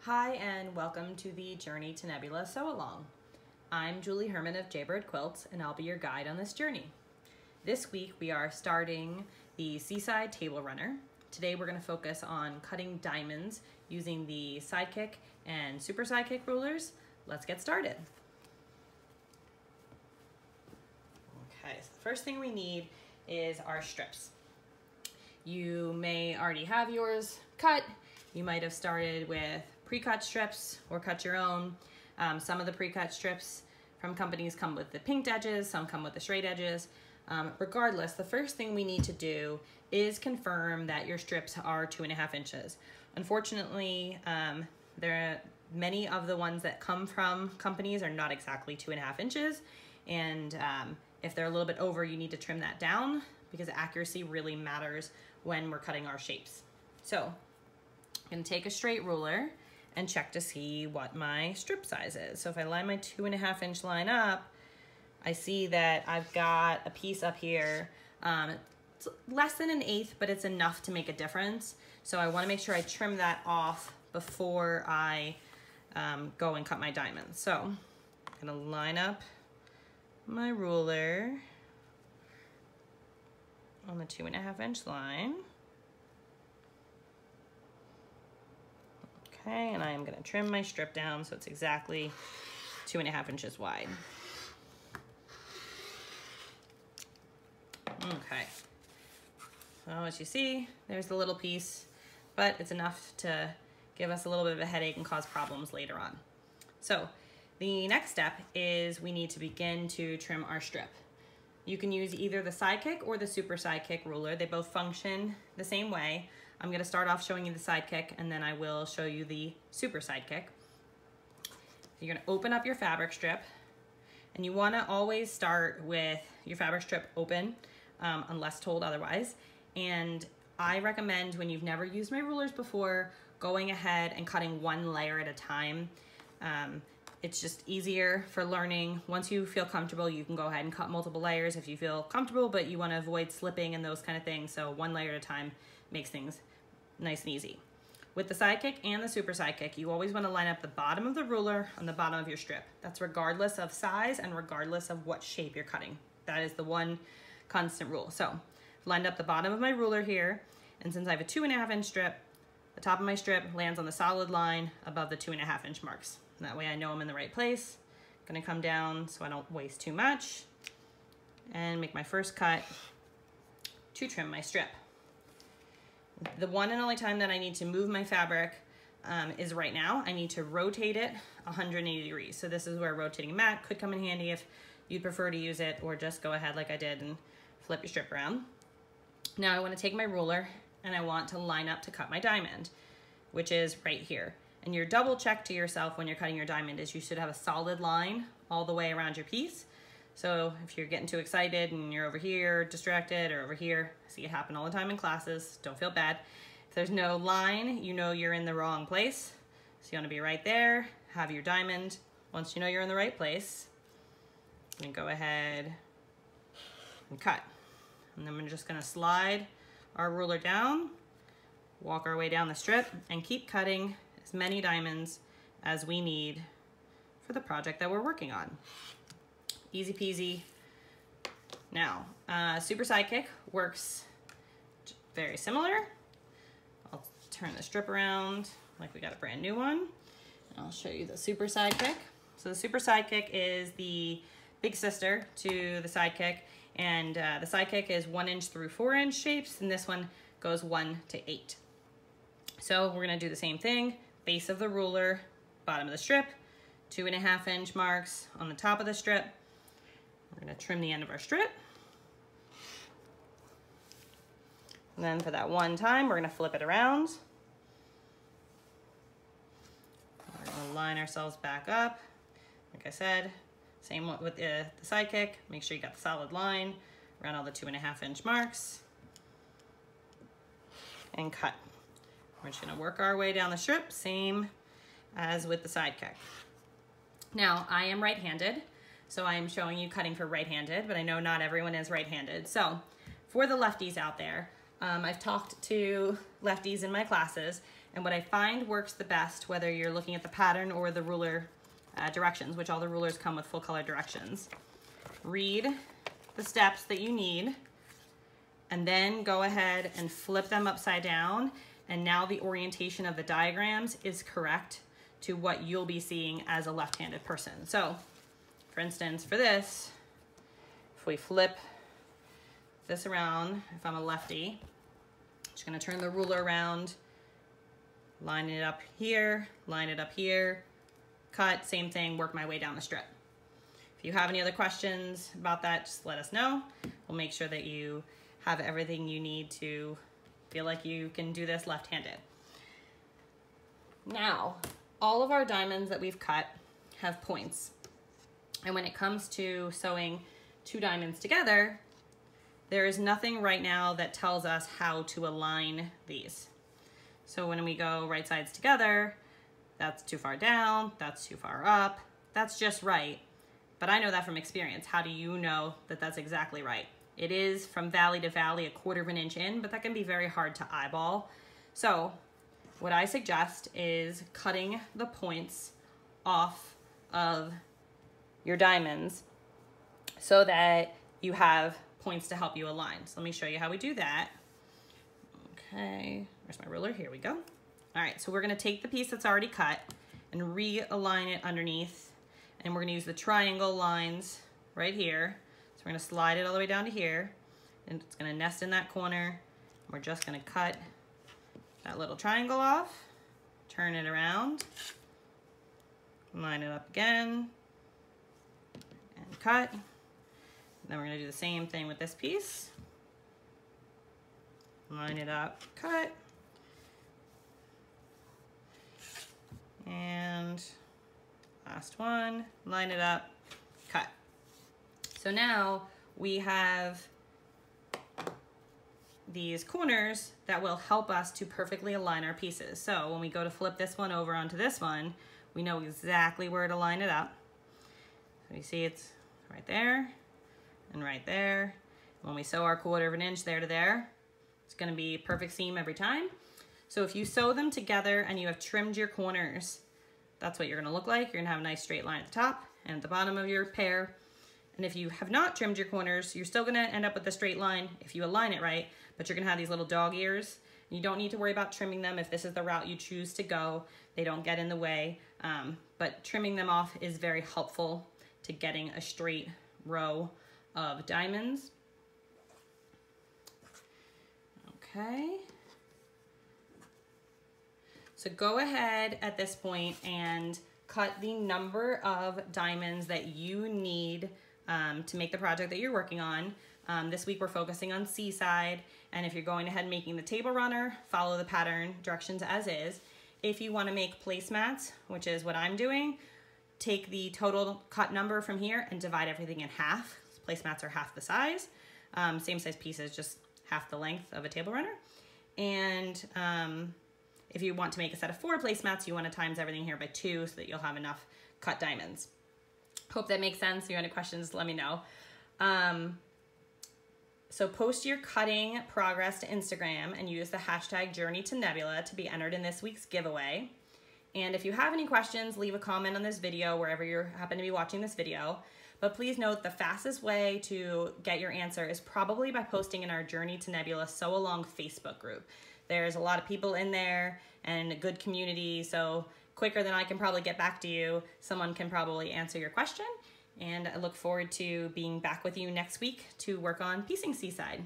Hi and welcome to the Journey to Nebula Sew Along. I'm Julie Herman of Jaybird Quilts and I'll be your guide on this journey. This week we are starting the Seaside table runner. Today we're going to focus on cutting diamonds using the Sidekick and Super Sidekick rulers. Let's get started. Okay, so the first thing we need is our strips. You may already have yours cut. You might have started with Precut strips or cut your own. Some of the Precut strips from companies come with the pinked edges, some come with the straight edges. Regardless, the first thing we need to do is confirm that your strips are 2.5 inches. Unfortunately, many of the ones that come from companies are not exactly 2.5 inches. And if they're a little bit over, you need to trim that down because accuracy really matters when we're cutting our shapes. So I'm gonna take a straight ruler and check to see what my strip size is. So if I line my 2.5 inch line up, I see that I've got a piece up here. It's less than 1/8, but it's enough to make a difference. So I wanna make sure I trim that off before I go and cut my diamonds. So I'm gonna line up my ruler on the 2.5 inch line. Okay, and I am gonna trim my strip down so it's exactly 2.5 inches wide. Okay, so as you see, there's the little piece, but it's enough to give us a little bit of a headache and cause problems later on. So the next step is we need to begin to trim our strip. You can use either the Sidekick or the Super Sidekick ruler. They both function the same way. I'm gonna start off showing you the Sidekick and then I will show you the Super Sidekick. You're gonna open up your fabric strip and you wanna always start with your fabric strip open unless told otherwise. And I recommend when you've never used my rulers before, going ahead and cutting one layer at a time. It's just easier for learning. Once you feel comfortable, you can go ahead and cut multiple layers if you feel comfortable, but you wanna avoid slipping and those kind of things. So one layer at a time makes things nice and easy. With the Sidekick and the Super Sidekick, you always want to line up the bottom of the ruler on the bottom of your strip. That's regardless of size and regardless of what shape you're cutting. That is the one constant rule. So lined up the bottom of my ruler here, and since I have a 2.5 inch strip, the top of my strip lands on the solid line above the 2.5 inch marks. And that way I know I'm in the right place. I'm gonna come down so I don't waste too much and make my first cut to trim my strip. The one and only time that I need to move my fabric is right now. I need to rotate it 180 degrees. So this is where rotating a mat could come in handy if you'd prefer to use it, or just go ahead like I did and flip your strip around. Now I want to take my ruler and I want to line up to cut my diamond, which is right here. And your double check to yourself when you're cutting your diamond is you should have a solid line all the way around your piece. So if you're getting too excited and you're over here distracted or over here, I see it happen all the time in classes, don't feel bad. If there's no line, you know you're in the wrong place. So you want to be right there, have your diamond. Once you know you're in the right place, you can go ahead and cut. And then we're just going to slide our ruler down, walk our way down the strip, and keep cutting as many diamonds as we need for the project that we're working on. Easy peasy. Now, Super Sidekick works very similar. I'll turn the strip around like we got a brand new one. And I'll show you the Super Sidekick. So the Super Sidekick is the big sister to the Sidekick, and the Sidekick is 1 inch through 4 inch shapes, and this one goes 1 to 8. So we're gonna do the same thing. Base of the ruler, bottom of the strip, 2.5 inch marks on the top of the strip. We're gonna trim the end of our strip. And then for that one time, we're gonna flip it around. We're gonna line ourselves back up. Like I said, same with the Sidekick. Make sure you got the solid line around all the 2.5 inch marks. And cut. We're just gonna work our way down the strip, same as with the Sidekick. Now, I am right-handed. So I'm showing you cutting for right-handed, but I know not everyone is right-handed. So for the lefties out there, I've talked to lefties in my classes, And what I find works the best, whether you're looking at the pattern or the ruler directions, which all the rulers come with full color directions. Read the steps that you need, and then go ahead and flip them upside down. And now the orientation of the diagrams is correct to what you'll be seeing as a left-handed person. So, for instance, for this, if we flip this around, if I'm a lefty, I'm just gonna turn the ruler around, line it up here, cut, same thing, work my way down the strip. If you have any other questions about that, just let us know. We'll make sure that you have everything you need to feel like you can do this left-handed. Now, all of our diamonds that we've cut have points. And when it comes to sewing two diamonds together, there is nothing right now that tells us how to align these. So when we go right sides together, that's too far down, that's too far up, that's just right. But I know that from experience. How do you know that that's exactly right? It is from valley to valley, 1/4 of an inch in, but that can be very hard to eyeball. So what I suggest is cutting the points off of your diamonds so that you have points to help you align. So let me show you how we do that. Okay, where's my ruler? Here we go. All right, so we're gonna take the piece that's already cut and realign it underneath. And we're gonna use the triangle lines right here. So we're gonna slide it all the way down to here, and it's gonna nest in that corner. We're just gonna cut that little triangle off, turn it around, line it up again, and cut. And then we're gonna do the same thing with this piece. Line it up, cut, and last one, line it up, cut. So now we have these corners that will help us to perfectly align our pieces. So when we go to flip this one over onto this one, we know exactly where to line it up. So you see it's right there and right there. When we sew our 1/4 of an inch there to there, it's gonna be perfect seam every time. So if you sew them together and you have trimmed your corners, that's what you're gonna look like. You're gonna have a nice straight line at the top and at the bottom of your pair. And if you have not trimmed your corners, you're still gonna end up with a straight line if you align it right, but you're gonna have these little dog ears. You don't need to worry about trimming them if this is the route you choose to go. They don't get in the way, but trimming them off is very helpful to getting a straight row of diamonds. Okay. So go ahead at this point and cut the number of diamonds that you need to make the project that you're working on. This week we're focusing on Seaside, and if you're going ahead and making the table runner, follow the pattern directions as is. If you want to make placemats, which is what I'm doing, take the total cut number from here and divide everything in half. Placemats are half the size. Same size pieces, just half the length of a table runner. And if you want to make a set of 4 placemats, you want to times everything here by 2 so that you'll have enough cut diamonds. Hope that makes sense. If you have any questions, let me know. So post your cutting progress to Instagram and use the hashtag #JourneyToNebula to be entered in this week's giveaway. And if you have any questions, leave a comment on this video wherever you happen to be watching this video. But please note the fastest way to get your answer is probably by posting in our Journey to Nebula Sew Along Facebook group. There's a lot of people in there and a good community, so quicker than I can probably get back to you, someone can probably answer your question. And I look forward to being back with you next week to work on piecing Seaside.